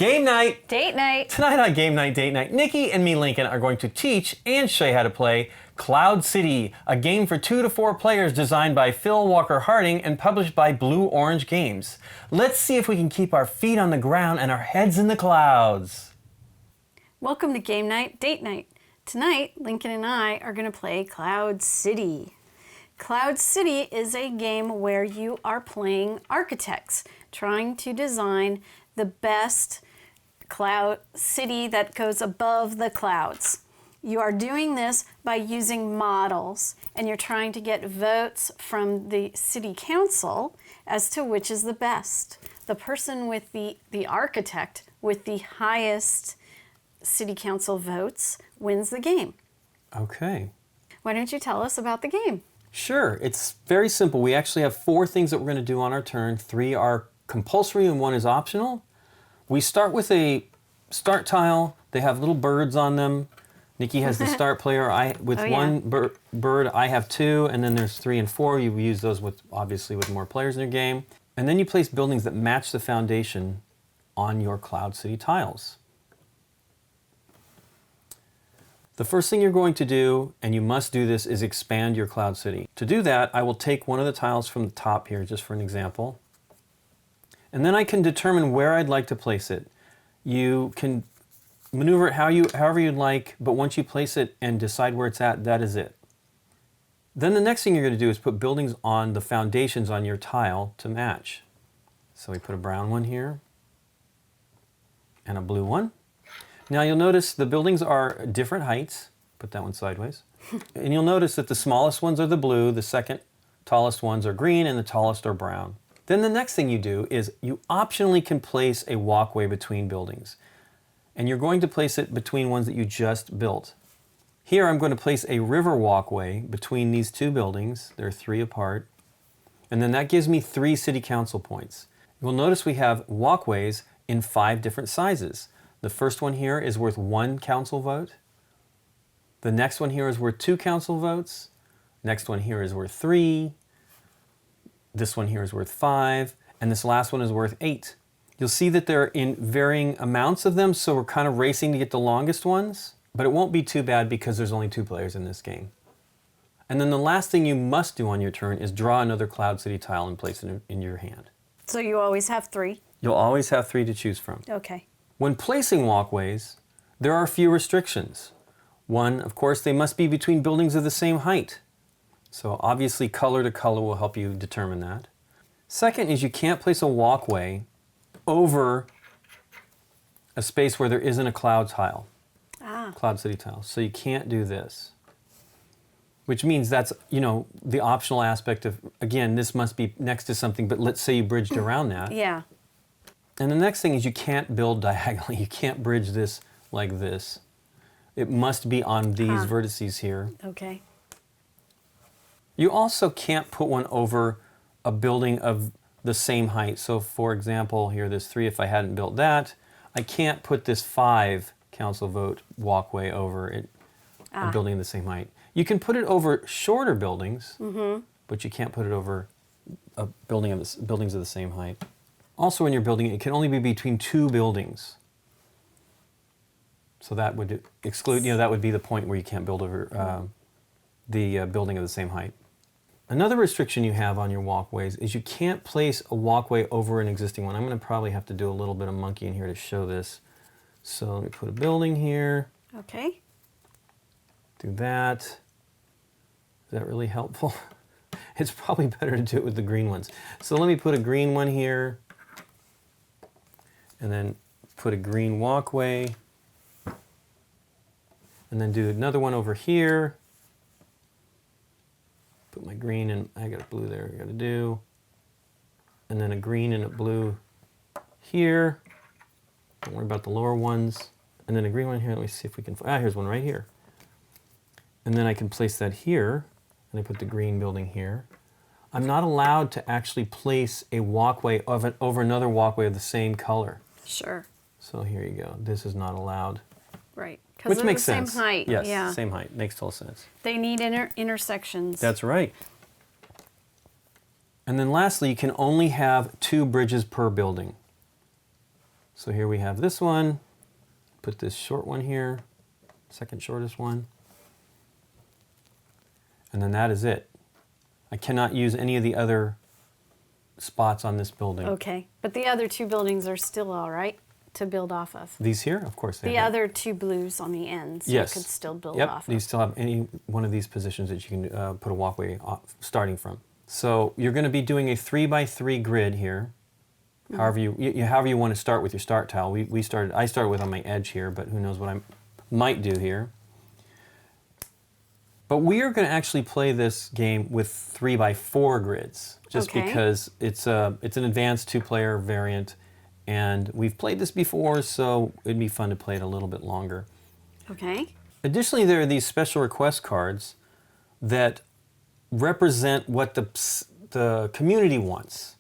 Game night! Date night! Tonight on Game Night, Date Night, Nikki and me, Lincoln, are going to teach and show you how to play Cloud City, a game for 2 to 4 players designed by Phil Walker Harding and published by Blue Orange Games. Let's see if we can keep our feet on the ground and our heads in the clouds. Welcome to Game Night, Date Night. Tonight, Lincoln and I are going to play Cloud City. Cloud City is a game where you are playing architects, trying to design the best cloud city that goes above the clouds. You are doing this by using models, and you're trying to get votes from the city council as to which is the best. The person with the architect with the highest city council votes wins the game. Okay. Why don't you tell us about the game? Sure, it's very simple. We actually have 4 things that we're going to do on our turn. 3 are compulsory and 1 is optional. We start with a start tile. They have little birds on them. Nikki has the start player. One bird, I have 2, and then there's 3 and 4. You use those obviously with more players in your game. And then you place buildings that match the foundation on your Cloud City tiles. The first thing you're going to do, and you must do this, is expand your Cloud City. To do that, I will take one of the tiles from the top here, just for an example. And then I can determine where I'd like to place it. You can maneuver it however you'd like, but once you place it and decide where it's at, that is it. Then the next thing you're going to do is put buildings on the foundations on your tile to match. So we put a brown one here, and a blue one. Now you'll notice the buildings are different heights. Put that one sideways. And you'll notice that the smallest ones are the blue, the second tallest ones are green, and the tallest are brown. Then the next thing you do is you optionally can place a walkway between buildings. And you're going to place it between ones that you just built. Here I'm going to place a river walkway between these 2 buildings. They're 3 apart. And then that gives me 3 city council points. You'll notice we have walkways in 5 different sizes. The first one here is worth 1 council vote. The next one here is worth 2 council votes. Next one here is worth 3. This one here is worth 5. And this last one is worth 8. You'll see that they're in varying amounts of them, so we're kind of racing to get the longest ones. But it won't be too bad because there's only 2 players in this game. And then the last thing you must do on your turn is draw another Cloud City tile and place it in your hand. So you always have 3? You'll always have 3 to choose from. Okay. When placing walkways, there are a few restrictions. One, of course, they must be between buildings of the same height. So obviously color to color will help you determine that. Second is you can't place a walkway over a space where there isn't a cloud tile. Cloud City tile. So you can't do this. Which means that's, the optional aspect of, again, this must be next to something, but let's say you bridged around that. Yeah. And the next thing is you can't build diagonally. You can't bridge this like this. It must be on these vertices here. Okay. You also can't put one over a building of the same height. So for example, here there's 3. If I hadn't built that, I can't put this 5 council vote walkway over it, a building of the same height. You can put it over shorter buildings, but you can't put it over a buildings of the same height. Also, when you're building it can only be between 2 buildings. So that would exclude, that would be the point where you can't build over the building of the same height. Another restriction you have on your walkways is you can't place a walkway over an existing one. I'm going to probably have to do a little bit of monkeying here to show this. So let me put a building here. Okay. Do that. Is that really helpful? It's probably better to do it with the green ones. So let me put a green one here. And then put a green walkway. And then do another one over here. Put my green and I got a blue there I got to do. And then a green and a blue here. Don't worry about the lower ones. And then a green one here. Let me see if we can. Here's one right here. And then I can place that here. And I put the green building here. I'm not allowed to actually place a walkway over another walkway of the same color. Sure. So here you go. This is not allowed. Right. Which makes the sense. Same height. Yes, Yeah. same height. Makes total sense. They need intersections. That's right. And then lastly, you can only have 2 bridges per building. So here we have this one. Put this short one here, second shortest one. And then that is it. I cannot use any of the other spots on this building. Okay, but the other two buildings are still all right to build off of. These here, of course, The other two blues on the ends, yes, you could still build yep. off You of. still have any one of these positions that you can put a walkway starting from. So you're going to be doing a 3x3 grid here. However you want to start with your start tile. I started with on my edge here, but who knows what I might do here. But we are going to actually play this game with 3x4 grids, just because it's an advanced 2-player variant, and we've played this before, so it'd be fun to play it a little bit longer. Okay. Additionally, there are these special request cards that represent what the community wants.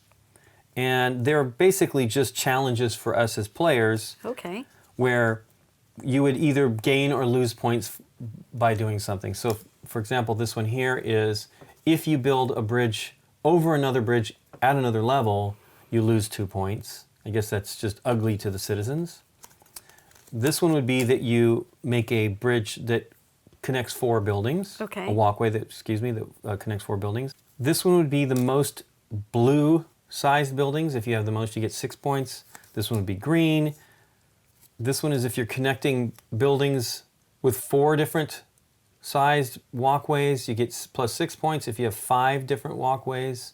And they're basically just challenges for us as players. Okay. Where you would either gain or lose points by doing something. So, for example, this one here is if you build a bridge over another bridge at another level, you lose 2 points. I guess that's just ugly to the citizens. This one would be that you make a bridge that connects 4 buildings. Okay. A walkway that connects 4 buildings. This one would be the most blue-sized buildings. If you have the most, you get 6 points. This one would be green. This one is if you're connecting buildings with 4 different sized walkways, you get plus 6 points. If you have 5 different walkways,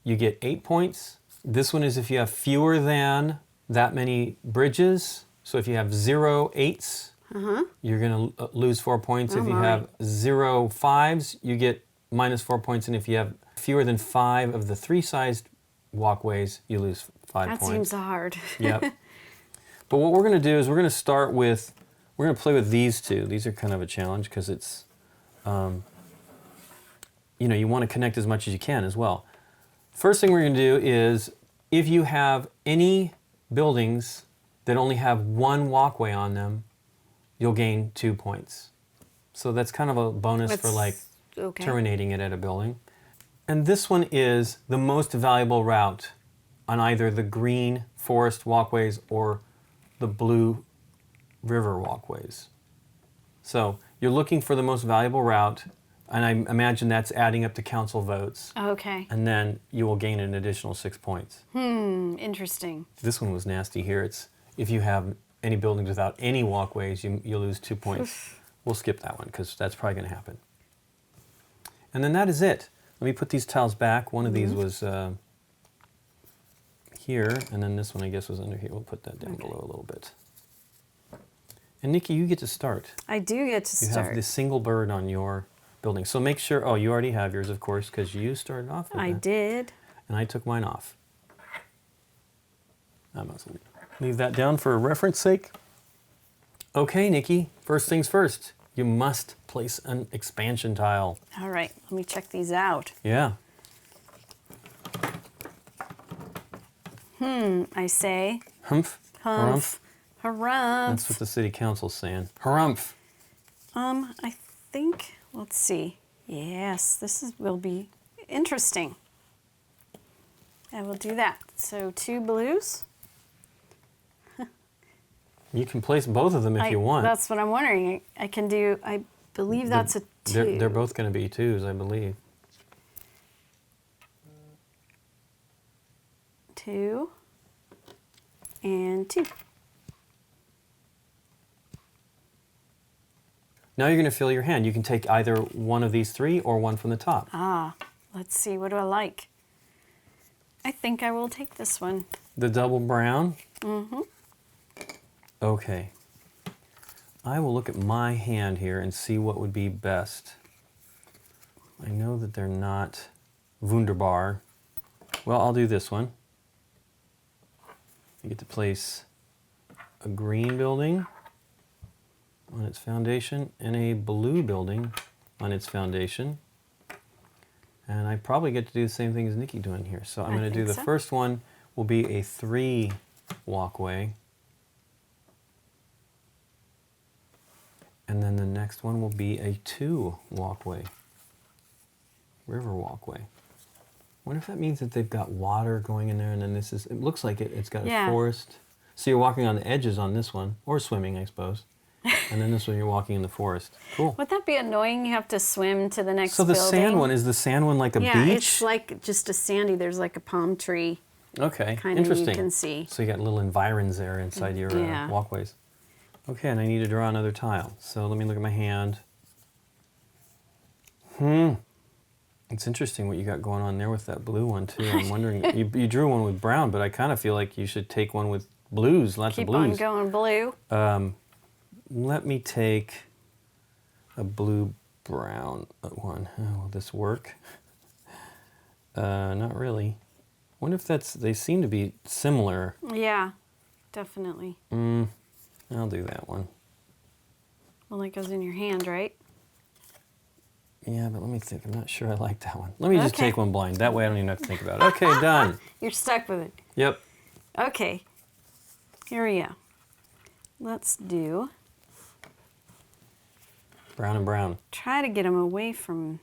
you get 8 points. This one is if you have fewer than that many bridges. So if you have 0 8s, you're going to lose 4 points. If you have 0 5s, you get minus 4 points. And if you have fewer than 5 of the 3-sized walkways, you lose 5 points. That seems hard. Yep. But what we're going to do is we're going to play with these two. These are kind of a challenge because it's, you want to connect as much as you can as well. First thing we're going to do is if you have any buildings that only have 1 walkway on them, you'll gain 2 points. So that's kind of a bonus for terminating it at a building. And this one is the most valuable route on either the green forest walkways or the blue river walkways. So you're looking for the most valuable route, and I imagine that's adding up to council votes. Okay. And then you will gain an additional 6 points. Interesting. This one was nasty here. It's if you have any buildings without any walkways, you lose 2 points. We'll skip that one because that's probably going to happen. And then that is it. Let me put these tiles back. One of these was here, and then this one I guess was under here. We'll put that down below a little bit. And Nikki, you get to start. I do get to start. You have this single bird on your building. So make sure, you already have yours, of course, because you started off with I that. did. And I took mine off. I must leave that down for reference sake. Okay, Nikki, first things first. You must place an expansion tile. All right, let me check these out. Yeah. I say. Humph. Humph. Harumph. That's what the city council's saying. Harumph. I think, let's see. Yes, will be interesting. I will do that. So 2 blues. You can place both of them if you want. That's what I'm wondering. I can do, I believe that's a 2. They're both going to be 2s, I believe. 2 and 2. Now you're going to fill your hand. You can take either one of these 3 or one from the top. Let's see. What do I like? I think I will take this one. The double brown? Mm-hmm. Okay. I will look at my hand here and see what would be best. I know that they're not wunderbar. Well, I'll do this one. You get to place a green building on its foundation and a blue building on its foundation. And I probably get to do the same thing as Nikki doing here. So I'm going to do the first one will be a 3 walkway. And then the next one will be a 2 walkway. River walkway. I wonder if that means that they've got water going in there and then it looks like it's got a forest. So you're walking on the edges on this one, or swimming, I suppose. And then this one you're walking in the forest. Cool. Would that be annoying? You have to swim to the next So the building? sand one, is the sand one like a yeah, beach? it's like just a sandy, there's like a palm tree. Okay, Kind of interesting. you can see. So you got little environs there inside your Yeah. walkways. Okay, and I need to draw another tile. So let me look at my hand. It's interesting what you got going on there with that blue one too. I'm wondering, you drew one with brown, but I kind of feel like you should take one with blues, lots Keep of blues. on going blue. Let me take a blue-brown one. Oh, will this work? Not really. Wonder if they seem to be similar. Yeah, definitely. I'll do that one. Well, it goes in your hand, right? Yeah, but let me think. I'm not sure I like that one. Let me just Okay. take one blind. That way I don't even have to think about it. Okay, done. You're stuck with it. Yep. Okay, here we go. Let's do, Brown and brown. try to get them away from,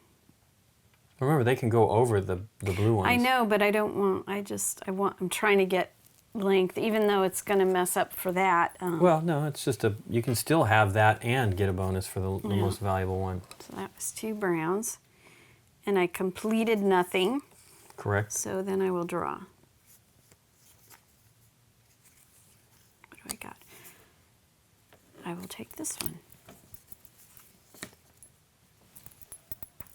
Remember, they can go over the blue ones. I know, but I don't want, I'm trying to get length, even though it's going to mess up for that. Well, no, it's just you can still have that and get a bonus for the most valuable one. So that was 2 browns. And I completed nothing, Correct? so then I will draw. What do I got? I will take this one.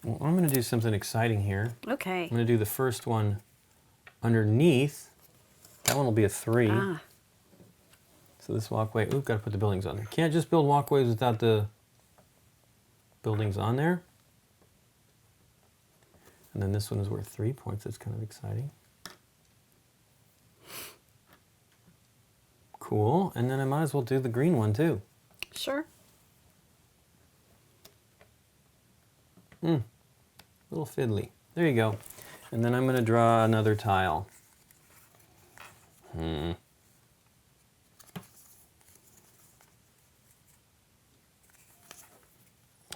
Well, I'm going to do something exciting here. Okay. I'm going to do the first one underneath. That one will be a 3. Ah, So this walkway, got to put the buildings on there. Can't just build walkways without the buildings on there. And then this one is worth 3 points. That's kind of exciting. Cool. And then I might as well do the green one too. sure. Little fiddly. There you go. And then I'm going to draw another tile.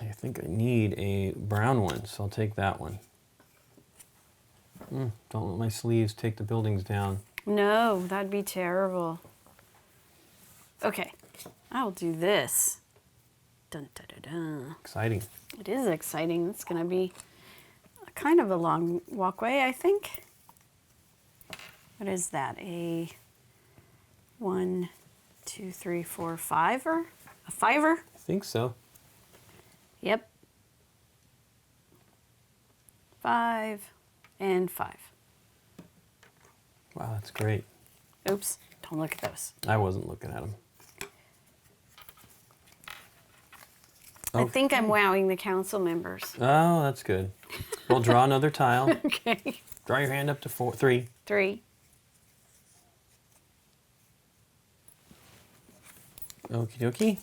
I think I need a brown one, so I'll take that one. Don't let my sleeves take the buildings down. No, that'd be terrible. Okay, I'll do this. Dun, dun, dun, dun. Exciting. It is exciting. It's going to be kind of a long walkway, I think. What is that? A 1, 2, 3, 4, 5er? A 5er? I think so. Yep. 5 and 5. Wow, that's great. Oops, don't look at those. I wasn't looking at them. I think I'm wowing the council members. Oh, that's good. We'll draw another tile. Okay. Draw your hand up to 3. 3. Okie dokie.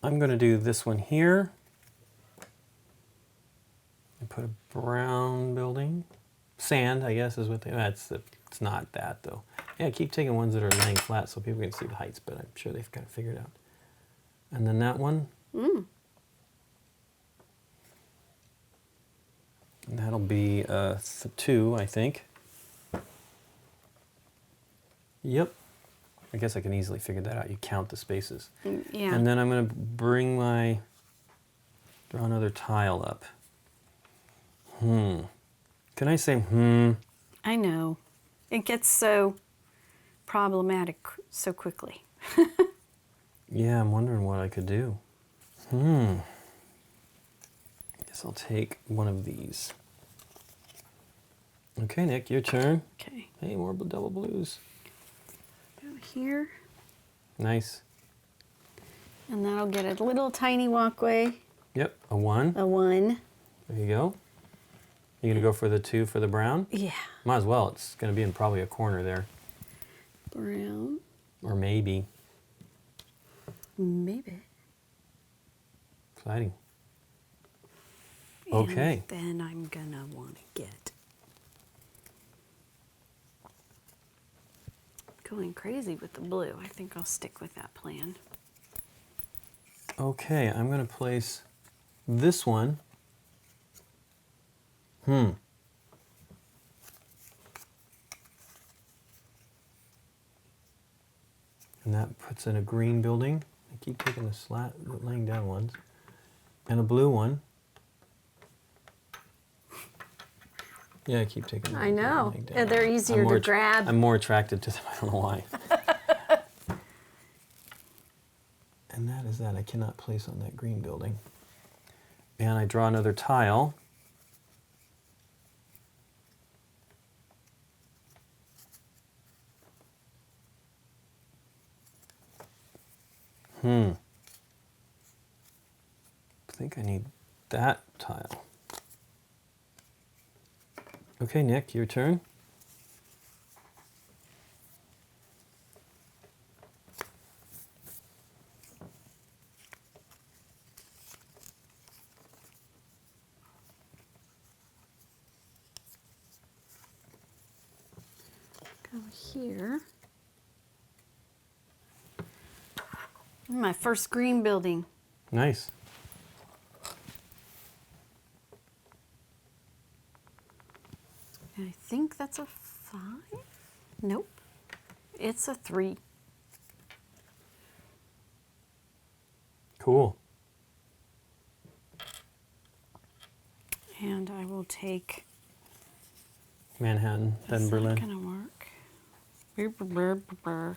I'm going to do this one here. And put a brown building. Sand, I guess, is what it's not that, though. Yeah, keep taking ones that are laying flat so people can see the heights, but I'm sure they've got it figured out. And then that one. And that'll be 2, I think. Yep. I guess I can easily figure that out. You count the spaces. Yeah. And then I'm going to draw another tile up. Can I say I know. It gets so problematic so quickly. Yeah, I'm wondering what I could do. I guess I'll take one of these. Okay, Nick, your turn. Okay. Hey, more double blues. Go here. Nice. And that'll get a little tiny walkway. Yep, a 1. A 1. There you go. You gonna go for the 2 for the brown? Yeah. Might as well. It's gonna be in probably a corner there. Brown. Or maybe. Maybe. Exciting. Okay. And then I'm gonna want to get going crazy with the blue. I think I'll stick with that plan. Okay, I'm gonna place this one. And that puts in a green building. I keep taking the laying down ones. And a blue one. Yeah, I keep taking them. I know. laying down. And they're easier to grab. I'm more attracted to them. I don't know why. And that is that. I cannot place on that green building. And I draw another tile. I think I need that tile. Okay, Nick, your turn. Go here. My first green building. Nice. I think that's a 5. Nope. It's a 3. Cool. And I will take. Manhattan, then That's Berlin. not gonna work. Brr, brr, brr, brr, brr.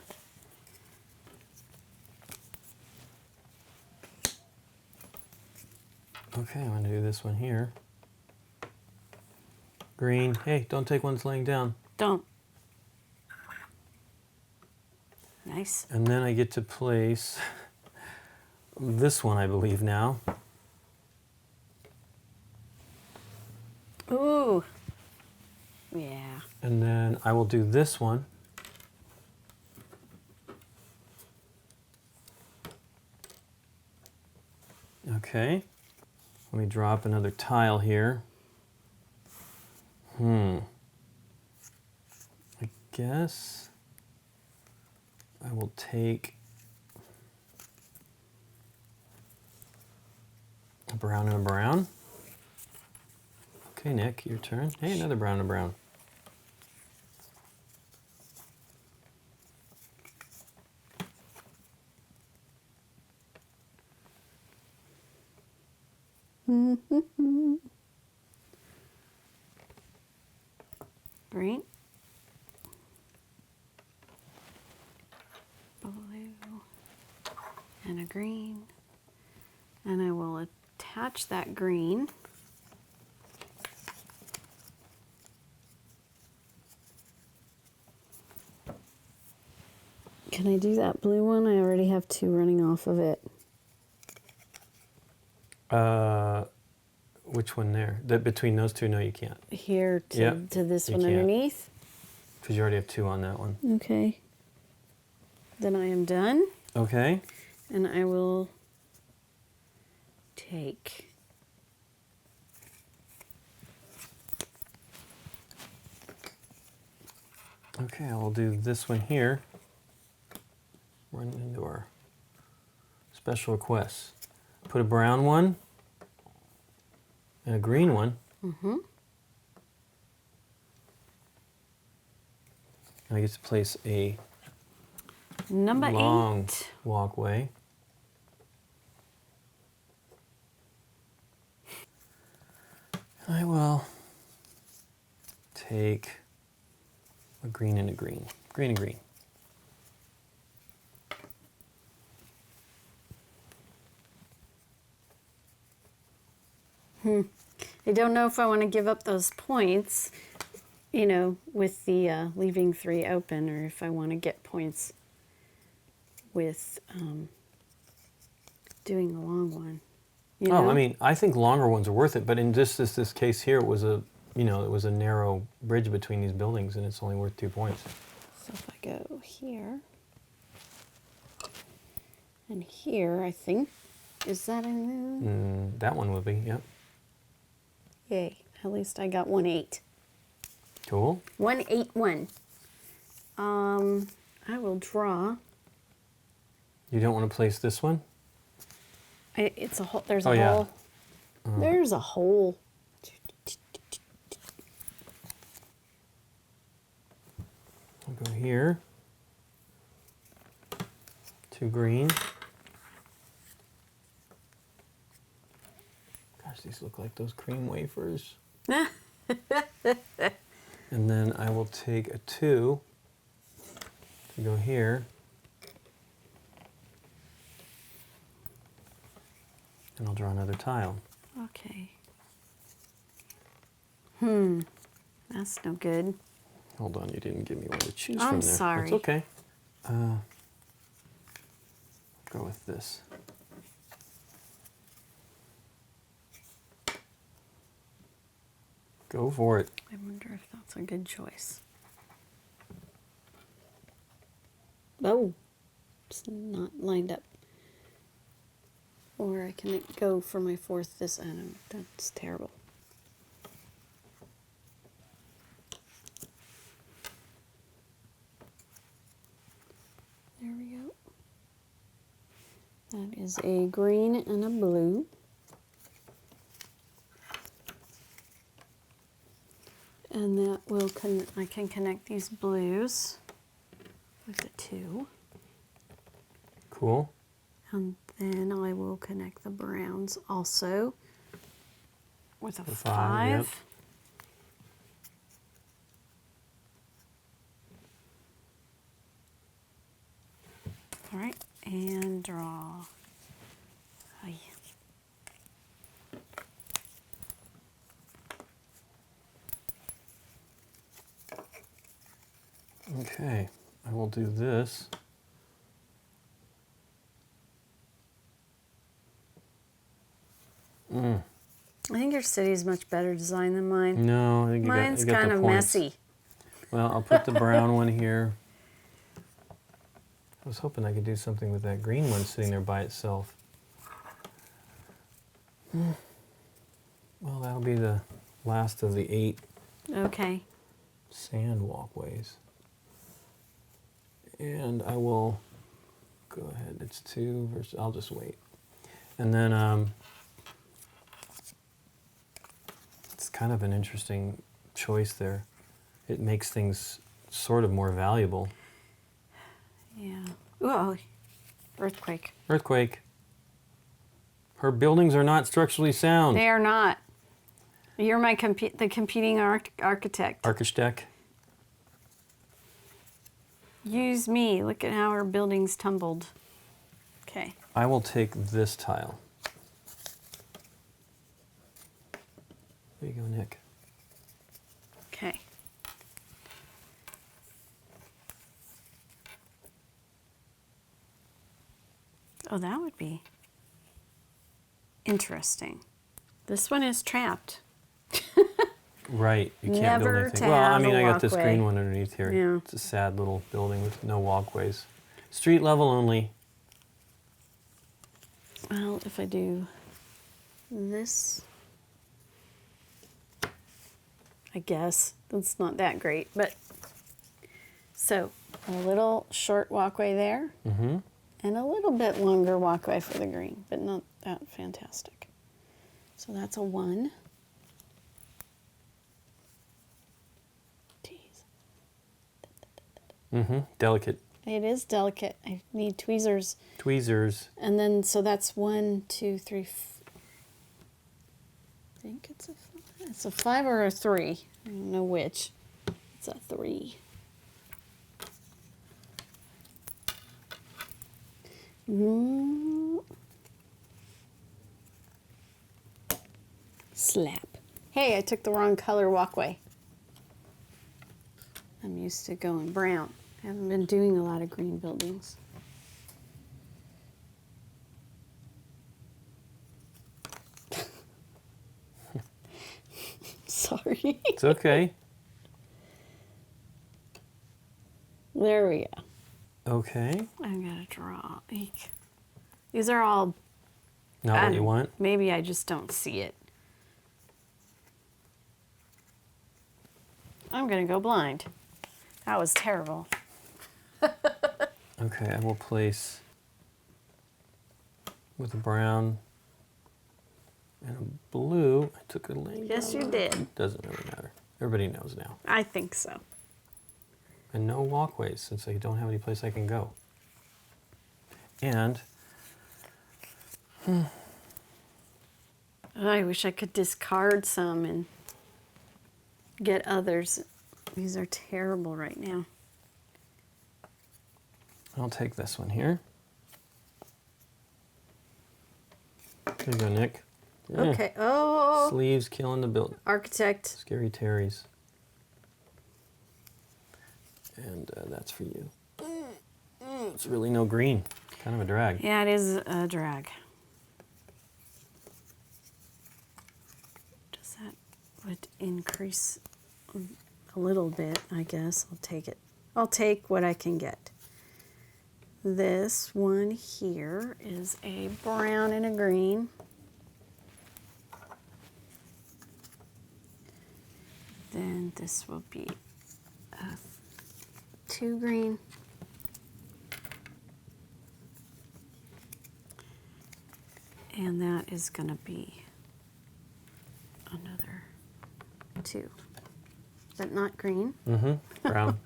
Okay, I'm going to do this one here. Green. Hey, don't take one that's laying down. Don't. Nice. And then I get to place this one, I believe, now. Ooh. Yeah. And then I will do this one. Okay. Let me drop another tile here. I guess I will take a brown and a brown. Okay, Nick, your turn. Hey, another brown and a brown. Green. Blue. And a green. And I will attach that green. Can I do that blue one? I already have 2 running off of it. Which one there? Between those two? No, you can't. Here to, Yep, to this you one can't. underneath. Because you already have 2 on that one. Okay. Then I am done. Okay. And I will take Okay, I will do this one here. Run into our special requests. Put a brown one and a green one. Mm-hmm. And I get to place a number long 8. walkway. I will take a green and a green. Green and green. I don't know if I want to give up those points, you know, with the leaving 3 open, or if I want to get points with doing a long one. You know? I mean, I think longer ones are worth it, but in just this case here, it was a, it was a narrow bridge between these buildings, and it's only worth 2 points. So if I go here and here, I think, is that in That one would be, yep. Yay, at least I got 1 8. Cool. 1 8 1. I will draw. You don't want to place this one? It's a hole. There's a Oh, yeah. hole. There's a hole. I'll go here. 2 green. Gosh, these look like those cream wafers. And then I will take a 2 to go here. And I'll draw another tile. Okay. That's no good. Hold on, you didn't give me one to choose I'm from there. sorry. That's okay. Go with this. Go for it. I wonder if that's a good choice. Oh, it's not lined up. Or I can go for my 4th this end. That's terrible. There we go. That is a green and a blue. And that will I can connect these blues with a 2. Cool. And then I will connect the browns also with a 5. Yep. All right, and draw. Ay. Okay, I will do this. I think your city is much better designed than mine. No, I think Mine's you got kind the of points. messy. Well, I'll put the brown one here. I was hoping I could do something with that green one sitting there by itself. Well, that'll be the last of the 8 Okay. sand walkways. And I will go ahead. It's 2 versus, I'll just wait. And then it's kind of an interesting choice there. It makes things sort of more valuable. Yeah. Oh, earthquake. Earthquake. Her buildings are not structurally sound. They are not. You're my the competing architect. Architect. Use me. Look at how her buildings tumbled. Okay. I will take this tile. There you go, Nick. Okay. Oh, that would be interesting. This one is trapped. Right, you can't Never build anything. to Well, I have mean, a I got this walkway. green one underneath here. Yeah. It's a sad little building with no walkways. Street level only. Well, if I do this, I guess that's not that great, but so a little short walkway there Mm-hmm. and a little bit longer walkway for the green, but not that fantastic. So that's a 1. Tease. Mm-hmm. Delicate. It is delicate. I need tweezers. Tweezers. And then, so that's 1, 2, 3. I think it's a 5 or a 3. I don't know which. It's a 3. Slap. Hey, I took the wrong color walkway. I'm used to going brown. I haven't been doing a lot of green buildings. Sorry. It's okay. There we go. Okay. I'm gonna draw. Eek. These are all. Not what you want? Maybe I just don't see it. I'm gonna go blind. That was terrible. Okay, I will place with a brown and a blue. I took a lane. Yes, you did. Doesn't really matter. Everybody knows now. I think so. And no walkways since I don't have any place I can go. And I wish I could discard some and get others. These are terrible right now. I'll take this one here. There you go, Nick. Yeah. Okay. Oh. Sleeves killing the build. Architect. Scary Terry's. And that's for you. It's really no green. Kind of a drag. Yeah, it is a drag. Does that would increase a little bit, I guess. I'll take it. I'll take what I can get. This one here is a brown and a green. Then this will be a 2 green. And that is going to be another 2. But not green. Mm-hmm. Brown.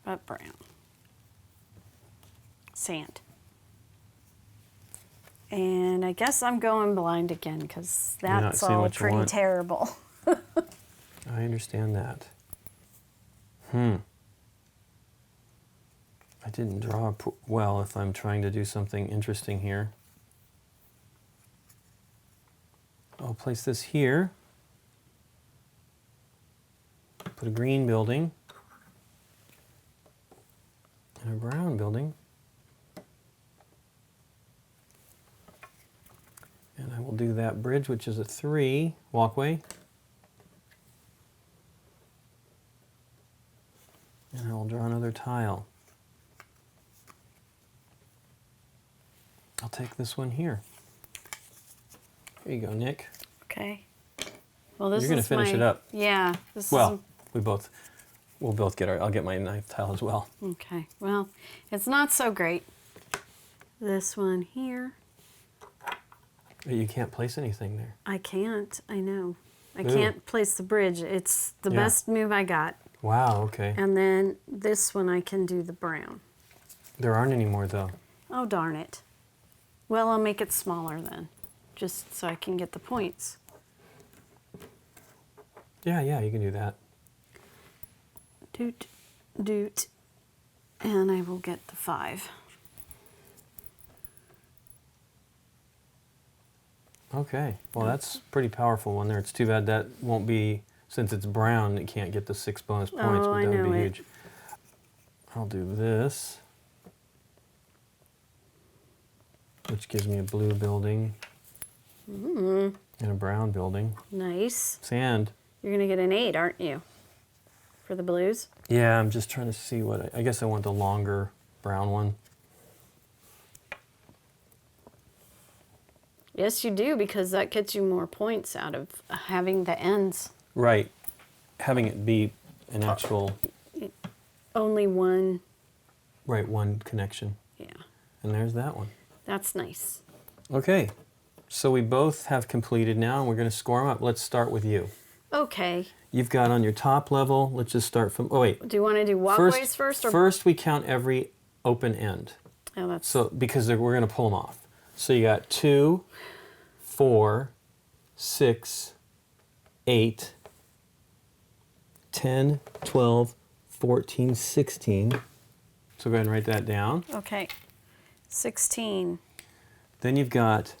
But brown. Sand. And I guess I'm going blind again because that's all pretty terrible. I understand that. I didn't draw well if I'm trying to do something interesting here. I'll place this here. Put a green building and a brown building. And I will do that bridge, which is a 3 walkway. And I will draw another tile. I'll take this one here. Here you go, Nick. Okay. Well, this You're going to finish it up. Yeah. Well, we'll both get I'll get my knife tile as well. Okay. Well, it's not so great. This one here. You can't place anything there. I can't. I know. I can't place the bridge. It's the best move I got. Wow, okay. And then this one I can do the brown. There aren't any more, though. Oh, darn it. Well, I'll make it smaller then, just so I can get the points. Yeah, you can do that. Doot, doot. And I will get the 5. Okay. Well, that's a pretty powerful one there. It's too bad that won't be, since it's brown, it can't get the 6 bonus points, Oh, but that would be it. huge. I'll do this, which gives me a blue building and a brown building. Nice. Sand. You're going to get an 8, aren't you? For the blues? Yeah, I'm just trying to see what, I guess I want the longer brown one. Yes, you do, because that gets you more points out of having the ends. Right. Having it be an actual... Only one. Right, one connection. Yeah. And there's that one. That's nice. Okay. So we both have completed now, and we're going to score them up. Let's start with you. Okay. You've got on your top level, let's just start from... Oh, wait. Do you want to do walkways first? Or? First, we count every open end. Oh, that's... So, because we're going to pull them off. So you got 2, 4, 6, 8, 10, 12, 14, 16. So go ahead and write that down. Okay. 16. Then you've got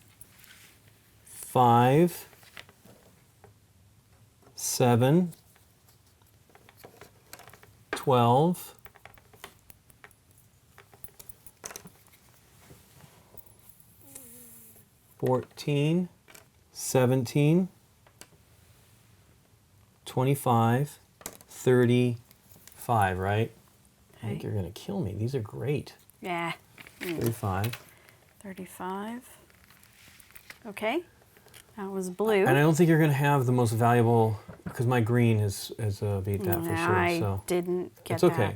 5, 7, 12, 14, 17, 25, 35, right? I think you're going to kill me. These are great. Yeah. 35. 35. Okay. That was blue. And I don't think you're going to have the most valuable, because my green has beat that for sure. I So didn't get it's okay. that.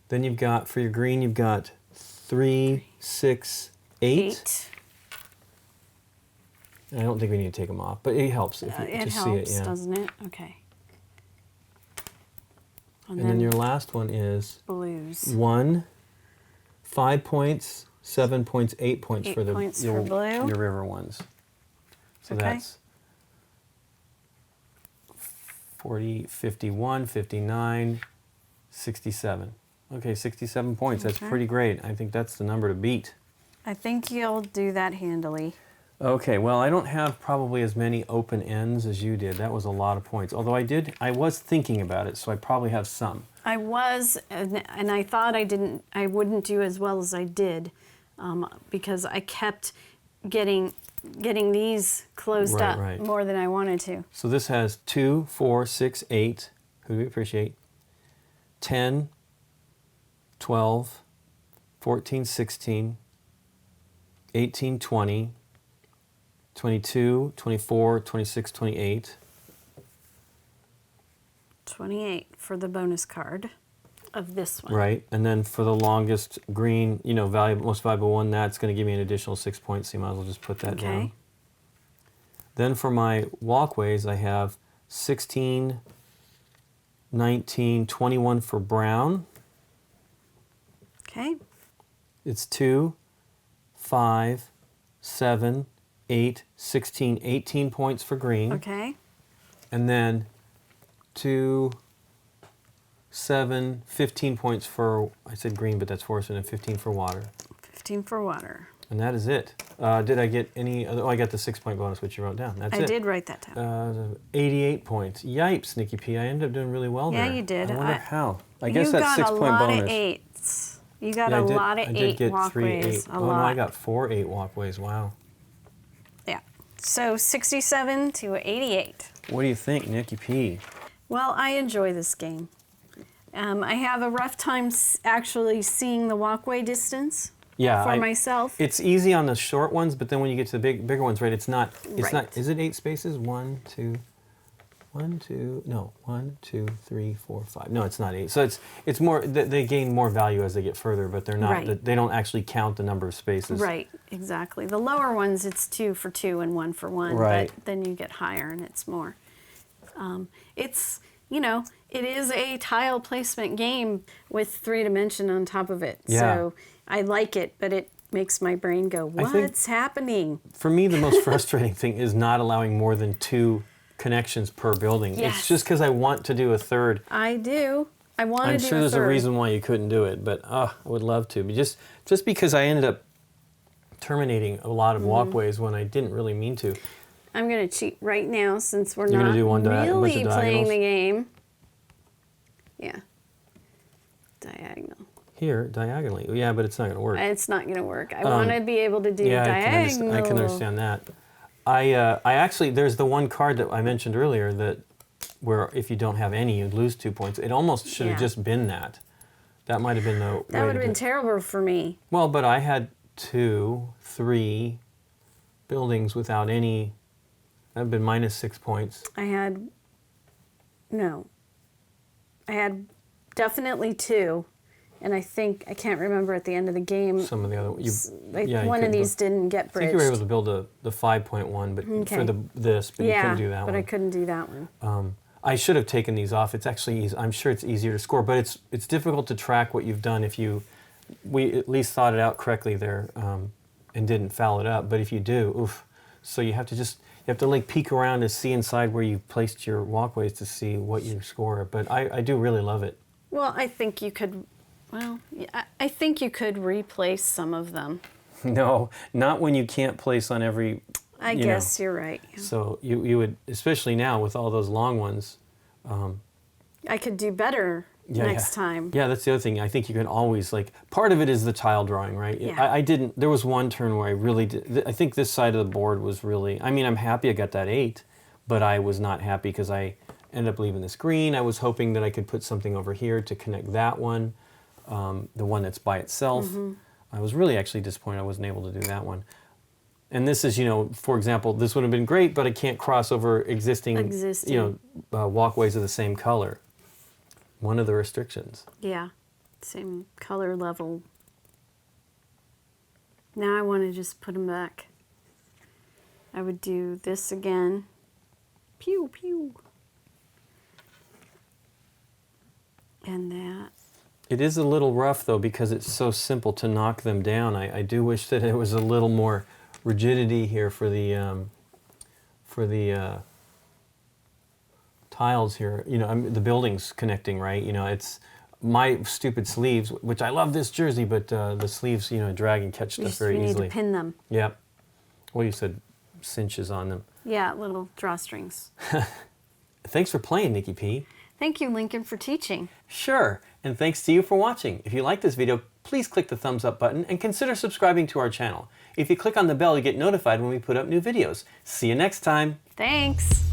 Then you've got, for your green, you've got 3, 6, 8. And I don't think we need to take them off, but it helps if you It just helps, see it. Yeah. doesn't it? Okay. And then your last one is blues. 1, 5 points, 7 points, 8 points 8 for points your, for blue. your river ones. So Okay. that's 40, 51, 59, 67. Okay, 67 points. That's Okay. pretty great. I think that's the number to beat. I think you'll do that handily. Okay, well, I don't have probably as many open ends as you did. That was a lot of points. Although I was thinking about it, so I probably have some. I was, and I thought I wouldn't do as well as I did, because I kept getting these closed Right, up right. more than I wanted to. So this has 2, 4, 6, 8. Who do we appreciate? 10, 12, 14, 16, 18, 20, 22, 24, 26, 28. 28 for the bonus card of this one. Right, and then for the longest green, most valuable one, that's going to give me an additional 6 points, so you might as well just put that Okay. down. Then for my walkways, I have 16, 19, 21 for brown. Okay. It's 2, 5, 7, 8, 16, 18 points for green. Okay. And then 2, 7, 15 points for, I said green, but that's forest, and then 15 for water. 15 for water. And that is it. Did I get any other? Oh, I got the 6-point bonus, which you wrote down. That's I it. did write that down. 88 points. Yipes, Nikki P. I ended up doing really well Yeah, there. you did. I wonder how. I guess you that's got 6-point a lot bonus. of 8s. You got Yeah, a lot of I did 8 get walkways. 3 8. A Oh, lot. no, I got 4 8 walkways. Wow. Yeah. So 67 to 88. What do you think, Nikki P? Well, I enjoy this game. I have a rough time actually seeing the walkway distance Yeah, for myself. It's easy on the short ones, but then when you get to the bigger ones, right? It's not. Right. Is it 8 spaces? 1, 2, 3, 4, 5. No, it's not 8. So it's more. They gain more value as they get further, but they're not. Right. They don't actually count the number of spaces. Right, exactly. The lower ones, it's 2 for 2 and 1 for 1. Right. But then you get higher and it's more. It's, it is a tile placement game with 3 dimension on top of it. Yeah. So I like it, but it makes my brain go, I think- what's happening? For me, the most frustrating thing is not allowing more than 2 connections per building. Yes. It's just because I want to do a third. I do. I want to I'm do sure a there's a third. reason why you couldn't do it, but I would love to. But just because I ended up terminating a lot of Mm-hmm. walkways when I didn't really mean to. I'm going to cheat right now since we're You're not gonna do a bunch really of playing diagonals? the game. Yeah. Diagonal. Here, diagonally. Yeah, but it's not going to work. It's not going to work. I want to be able to do Yeah, diagonal. I can understand that. I actually, there's the one card that I mentioned earlier that where if you don't have any, you'd lose 2 points. It almost should have Yeah. just been that. That might have been the That way would to have been do it. terrible for me. Well, but I had 2, 3 buildings without any. That would have been minus 6 points. I had definitely 2, and I can't remember at the end of the game. Some of the other you One of couldn't these didn't get I think bridged. you were able to build the 5.1, but Okay. for this, but you yeah, couldn't do that but one. I couldn't do that one. I should have taken these off. It's actually easy. I'm sure it's easier to score, but it's difficult to track what you've done if we at least thought it out correctly there and didn't foul it up. But if you do, oof. So you have to like peek around to see inside where you've placed your walkways to see what you score. But I do really love it. Well, I think you could. Well, yeah, I think you could replace some of them. No, not when you can't place on every. I guess you're right. So you would, especially now with all those long ones. I could do better next time. Yeah, that's the other thing. I think you can always, part of it is the tile drawing, right? Yeah. I didn't, there was one turn where I really did, I think this side of the board was really, I'm happy I got that 8, but I was not happy because I ended up leaving this green. I was hoping that I could put something over here to connect that one, the one that's by itself. Mm-hmm. I was really actually disappointed I wasn't able to do that one. And this is, for example, this would have been great, but I can't cross over existing. Walkways of the same color. One of the restrictions. Yeah, same color level. Now I want to just put them back. I would do this again. Pew, pew. And that. It is a little rough though because it's so simple to knock them down. I do wish that there was a little more rigidity here for the tiles here. You know, the buildings connecting, right? You know, it's my stupid sleeves, which I love this jersey, but the sleeves, you know, drag and catch stuff very we need easily. to pin them. Yep. Well, you said cinches on them. Yeah, little drawstrings. Thanks for playing, Nikki P. Thank you, Lincoln, for teaching. Sure, and thanks to you for watching. If you like this video, please click the thumbs up button and consider subscribing to our channel. If you click on the bell, you get notified when we put up new videos. See you next time. Thanks.